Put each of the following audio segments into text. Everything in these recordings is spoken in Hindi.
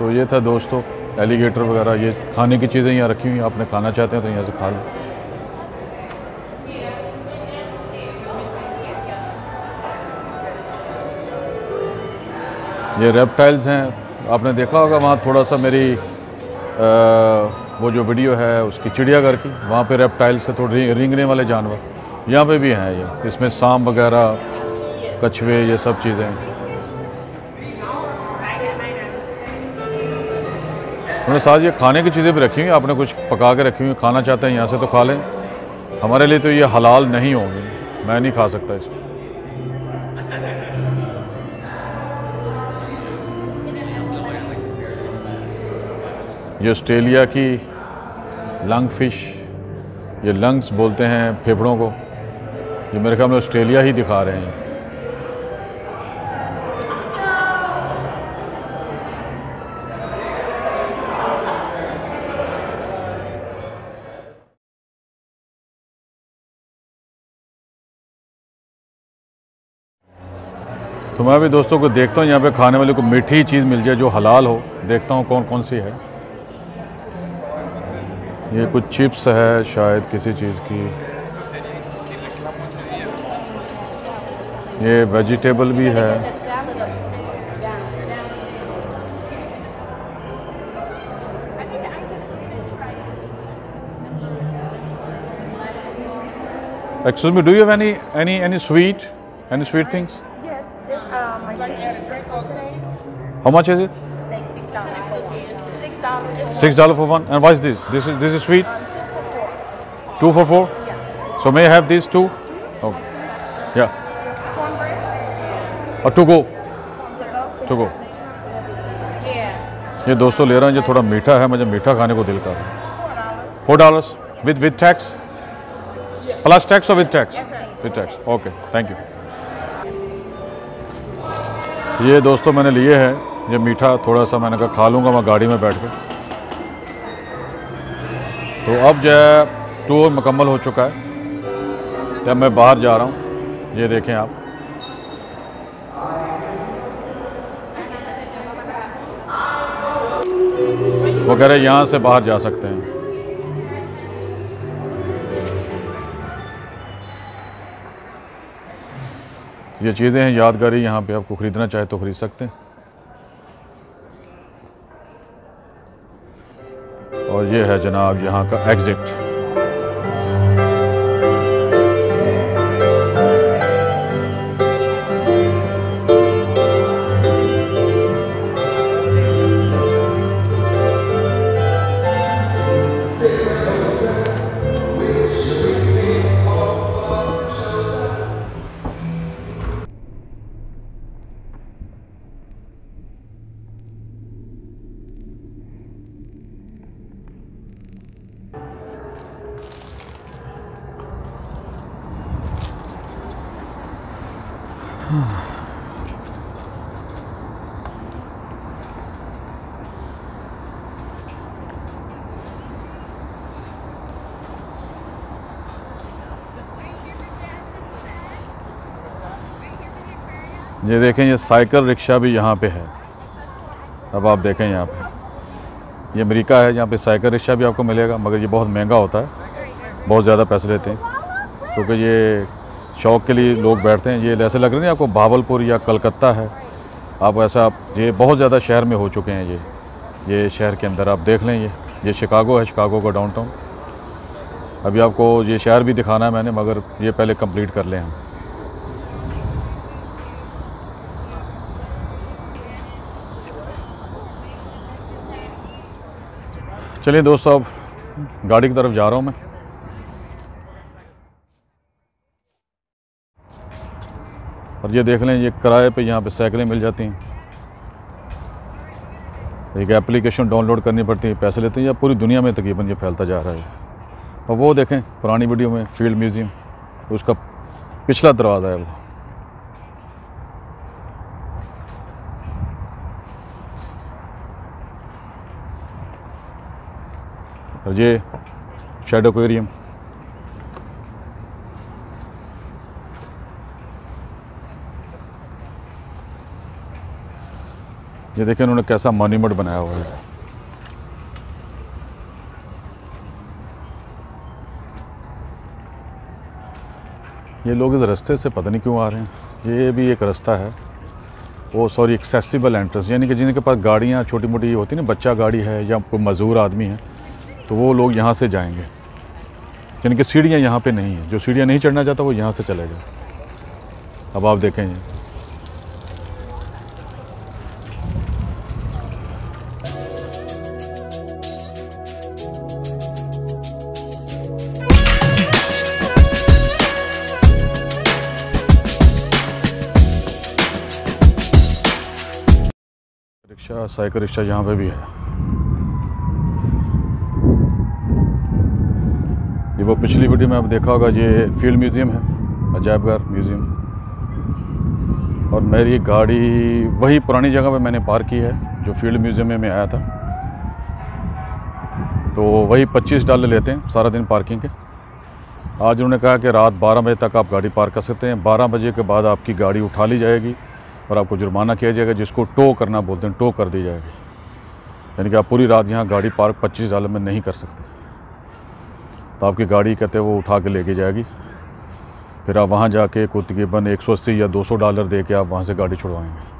तो ये था दोस्तों एलिगेटर वगैरह, ये खाने की चीज़ें यहाँ रखी हुई हैं, आपने खाना चाहते हैं तो यहाँ से खा लें। ये रेप्टाइल्स हैं, आपने देखा होगा वहाँ थोड़ा सा मेरी वो जो वीडियो है उसकी चिड़ियाघर की, वहाँ पे रेप्टाइल्स से थोड़े रेंगने वाले जानवर यहाँ पे भी हैं। ये इसमें सांप वगैरह, कछुए, ये सब चीज़ें हैं। उन्होंने साथ ये खाने की चीज़ें भी रखी हुई, आपने कुछ पका के रखी हुई, खाना चाहते हैं यहाँ से तो खा लें। हमारे लिए तो ये हलाल नहीं होंगी, मैं नहीं खा सकता इसको। ये ऑस्ट्रेलिया की लंग फिश, ये लंग्स बोलते हैं फेफड़ों को, ये मेरे ख्याल में ऑस्ट्रेलिया ही दिखा रहे हैं। तो मैं भी दोस्तों को देखता हूँ यहाँ पे खाने वाले को मीठी चीज़ मिल जाए जो हलाल हो, देखता हूँ कौन कौन सी है। ये कुछ चिप्स है शायद किसी चीज़ की, ये वेजिटेबल भी है। Excuse me, do you have any sweet things? Yes, just my today. How much is it? Like $6 for one. $6. $6 for one. And what is this? This is sweet. 2 for 4. 2 for 4. Yeah. So may I have these two? Okay. Yeah. Cornbread. और to go. To go. ये 200 ले रहा हूँ, ये थोड़ा मीठा है, मुझे मीठा खाने को दिल कर रहा है। $4 with tax? Plus tax or with tax? With tax. Okay. Thank you. ये दोस्तों मैंने लिए हैं, ये मीठा थोड़ा सा मैंने कहा खा लूँगा मैं गाड़ी में बैठ के। तो अब जो है टूर मुकम्मल हो चुका है, जब मैं बाहर जा रहा हूँ, ये देखें आप। वो कह रहे यहाँ से बाहर जा सकते हैं। ये चीज़ें हैं यादगारी, यहाँ पे आपको ख़रीदना चाहे तो ख़रीद सकते हैं। और ये है जनाब यहाँ का एग्ज़िट। ये देखें, ये साइकिल रिक्शा भी यहाँ पे है। अब आप देखें यहाँ पे, ये अमेरिका है, यहाँ पे साइकिल रिक्शा भी आपको मिलेगा, मगर ये बहुत महंगा होता है, बहुत ज़्यादा पैसे लेते हैं, क्योंकि ये शौक़ के लिए लोग बैठते हैं। ये ऐसे लग रहे हैं आपको भावलपुर या कलकत्ता है, आप ऐसा ये बहुत ज़्यादा शहर में हो चुके हैं। ये शहर के अंदर आप देख लें, ये शिकागो है, शिकागो का डाउनटाउन। अभी आपको ये शहर भी दिखाना है मैंने, मगर ये पहले कंप्लीट कर लें हम। चलिए दोस्तों, अब गाड़ी की तरफ जा रहा हूँ मैं। और ये देख लें, ये किराए पे यहाँ पे साइकिलें मिल जाती हैं। एक एप्लीकेशन डाउनलोड करनी पड़ती है, पैसे लेते हैं। या पूरी दुनिया में तकरीबन ये फैलता जा रहा है। और वो देखें पुरानी वीडियो में फील्ड म्यूज़ियम, उसका पिछला दरवाज़ा है वो। और ये शैडो एक्वेरियम। ये देखें उन्होंने कैसा मॉन्यूमेंट बनाया हुआ है। ये लोग इस रास्ते से पता नहीं क्यों आ रहे हैं। ये भी एक रास्ता है, वो सॉरी एक्सेसिबल एंट्रेंस, यानी कि जिनके पास गाड़ियाँ छोटी मोटी होती हैं ना, बच्चा गाड़ी है या कोई मज़दूर आदमी है, तो वो लोग यहाँ से जाएंगे। यानी कि सीढ़ियाँ यहाँ पे नहीं है, जो सीढ़ियाँ नहीं चढ़ना चाहता वो यहाँ से चलेगा। अब आप देखें ये रिक्शा, साइकिल रिक्शा यहाँ पे भी है। ये वो पिछली वीडियो में आप देखा होगा, ये फील्ड म्यूज़ियम है, अजायबघर म्यूज़ियम। और मेरी गाड़ी वही पुरानी जगह पे मैंने पार्क की है जो फील्ड म्यूज़ियम में मैं आया था। तो वही $25 लेते हैं सारा दिन पार्किंग के। आज उन्होंने कहा कि रात 12 बजे तक आप गाड़ी पार्क कर सकते हैं, 12 बजे के बाद आपकी गाड़ी उठा ली जाएगी और आपको जुर्माना किया जाएगा, जिसको टो करना बोलते हैं, टो कर दी जाएगी। यानी कि आप पूरी रात यहाँ गाड़ी पार्क $25 में नहीं कर सकते। तो आपकी गाड़ी कहते हैं वो उठा के लेके जाएगी, फिर आप वहाँ जाके को तकरीबन $180 या $200 दे के आप वहाँ से गाड़ी छुड़वाएंगे।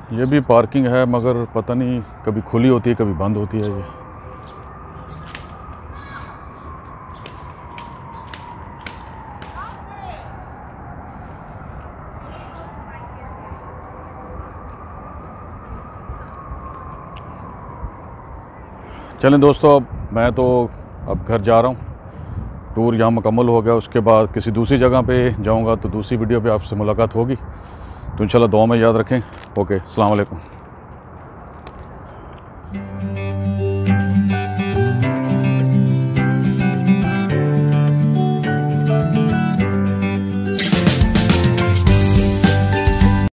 ये भी पार्किंग है, मगर पता नहीं कभी खुली होती है कभी बंद होती है ये। चलें दोस्तों, अब मैं तो अब घर जा रहा हूँ। टूर यहाँ मुकम्मल हो गया, उसके बाद किसी दूसरी जगह पे जाऊँगा तो दूसरी वीडियो पे आपसे मुलाकात होगी। तो इंशाल्लाह दुआ में याद रखें। ओके, अस्सलाम वालेकुम।